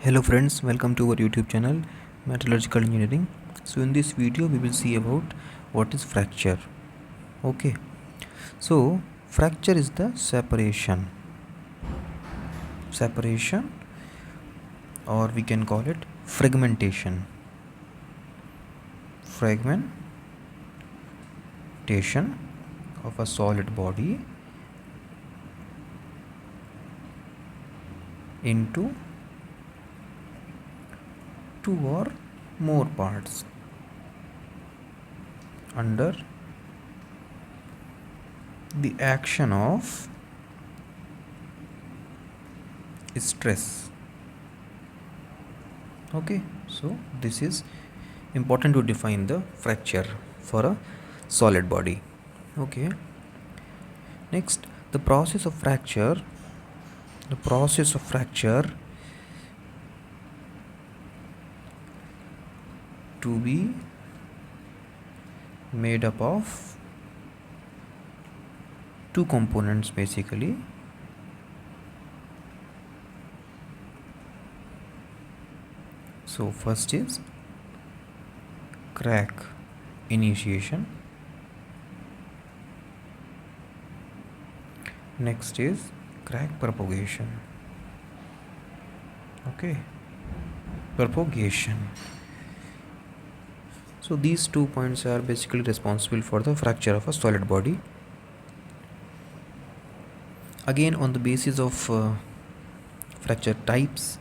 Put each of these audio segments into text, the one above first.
Hello friends, welcome to our YouTube channel Metallurgical Engineering. So in this video we will see about what is fracture. Okay, so fracture is the separation, or we can call it fragmentation of a solid body into two or more parts under the action of stress. Okay, so this is important to define the fracture for a solid body. Okay, next, the process of fracture to be made up of two components basically. So first is crack initiation, next is crack propagation. Okay, propagation. So these 2 points are basically responsible for the fracture of a solid body. Again, on the basis of fracture types,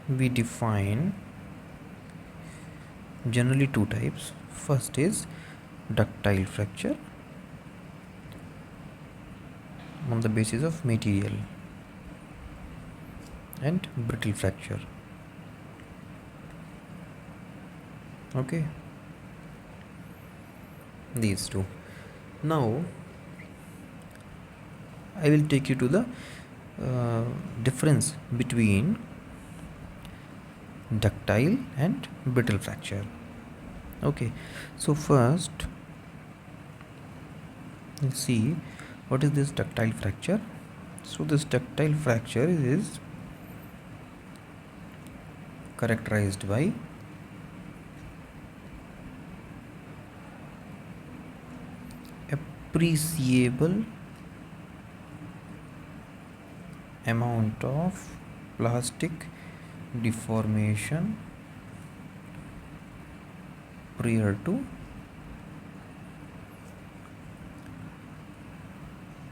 we define generally two types. First is ductile fracture on the basis of material, and brittle fracture. Okay, these two. Now I will take you to the difference between ductile and brittle fracture. Okay, so first let's see what is this ductile fracture. So this ductile fracture is characterized by appreciable amount of plastic deformation prior to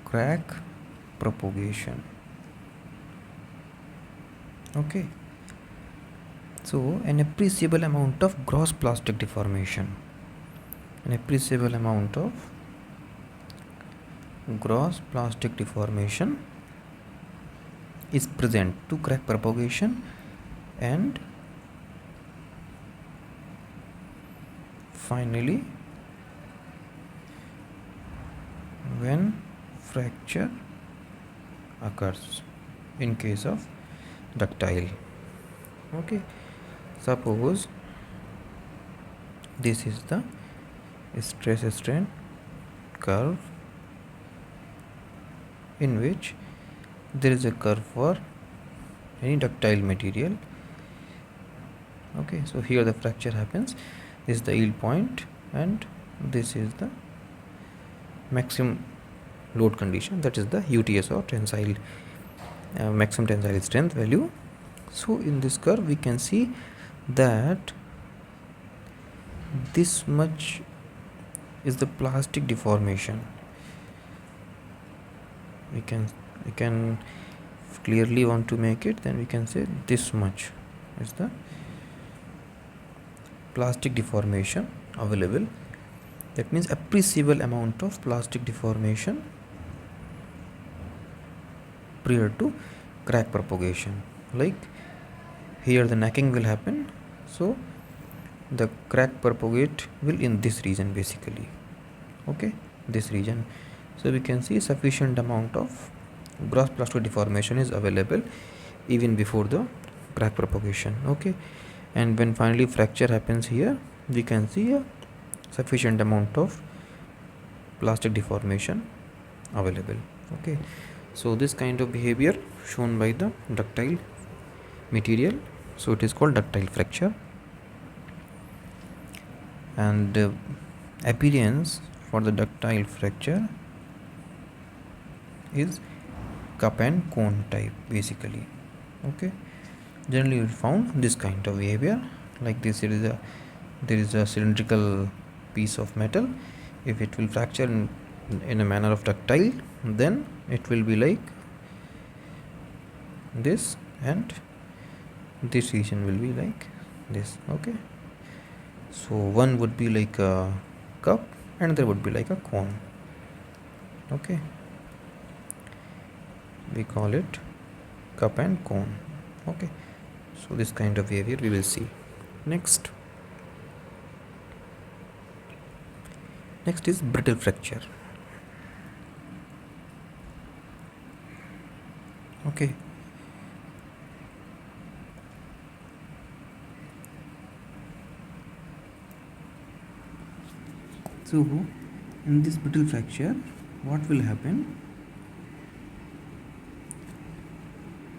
crack propagation. Okay, so an appreciable amount of gross plastic deformation is present to crack propagation, and finally when fracture occurs in case of ductile. Okay, suppose this is the stress strain curve in which there is a curve for any ductile material. Okay, so here the fracture happens. This is the yield point and this is the maximum load condition, that is the UTS or tensile maximum tensile strength value. So in this curve we can see that this much is the plastic deformation. We can clearly want to make it, then we can say this much is the plastic deformation available. That means appreciable amount of plastic deformation prior to crack propagation. Like here the necking will happen, so the crack propagate will in this region basically. Okay, this region. So we can see sufficient amount of gross plastic deformation is available even before the crack propagation. Okay, and when finally fracture happens here, we can see a sufficient amount of plastic deformation available. Okay, So this kind of behavior shown by the ductile material, so it is called ductile fracture. And appearance for the ductile fracture is cup and cone type basically. Okay, generally you found this kind of behavior like this. There is a cylindrical piece of metal. If it will fracture in a manner of ductile, then it will be like this, and this region will be like this. Okay, so one would be like a cup and there would be like a cone. Okay, we call it cup and cone. Okay, so this kind of behavior we will see. Next is brittle fracture. Okay, so in this brittle fracture, what will happen?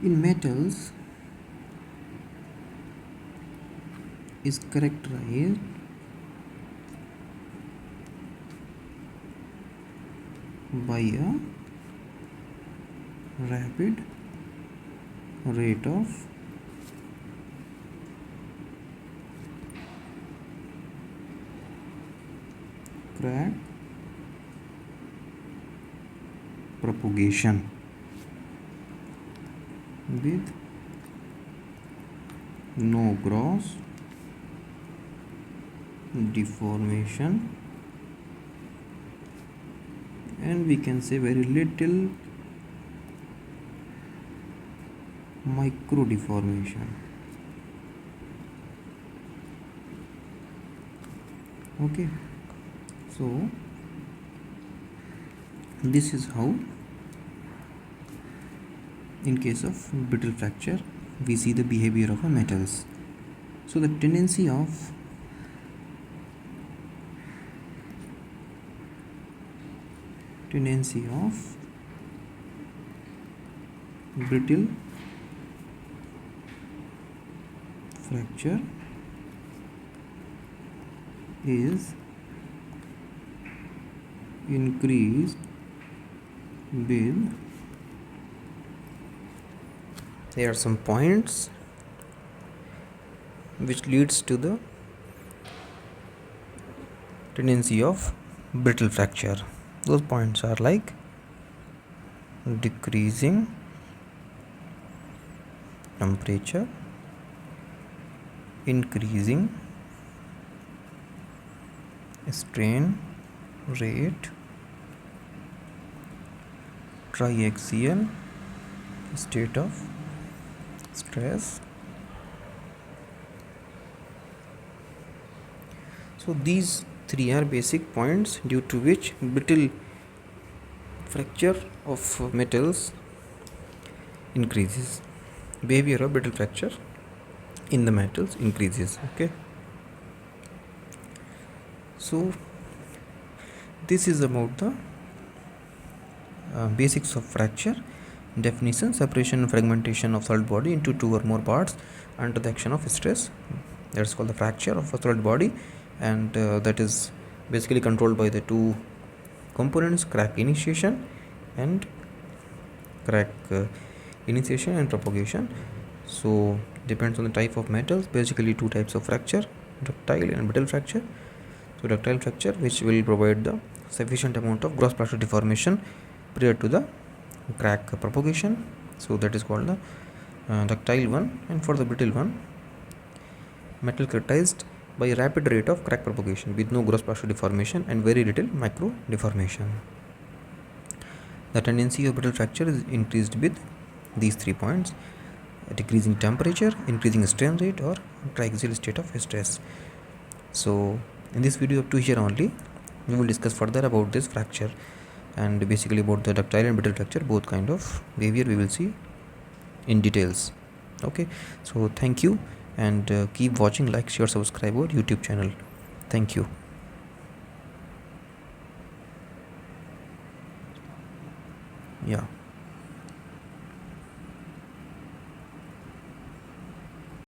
In metals is characterized by a rapid rate of crack propagation with no gross deformation, and we can say very little micro deformation. Okay, so this is how in case of brittle fracture we see the behavior of a metals. So the tendency of brittle fracture is increased with, there are some points which leads to the tendency of brittle fracture. Those points are like decreasing temperature, increasing strain rate, triaxial state of stress. So these three are basic points due to which brittle fracture of metals increases. Behavior of brittle fracture in the metals increases. Okay, so this is about the basics of fracture. Definition: separation and fragmentation of solid body into two or more parts under the action of stress. That's called the fracture of a solid body, and that is basically controlled by the two components: crack initiation and propagation. So depends on the type of metals. Basically two types of fracture: ductile and brittle fracture. So ductile fracture, which will provide the sufficient amount of gross plastic deformation prior to the crack propagation, so that is called the ductile one. And for the brittle one, metal characterized by a rapid rate of crack propagation with no gross plastic deformation and very little micro deformation. The tendency of brittle fracture is increased with these 3 points: decreasing temperature, increasing strain rate, or triaxial state of stress. So in this video up to here only, we will discuss further about this fracture and basically about the ductile and brittle fracture. Both kind of behavior we will see in details. Okay, so thank you, and keep watching, like, share, subscribe our YouTube channel. Thank you. Yeah.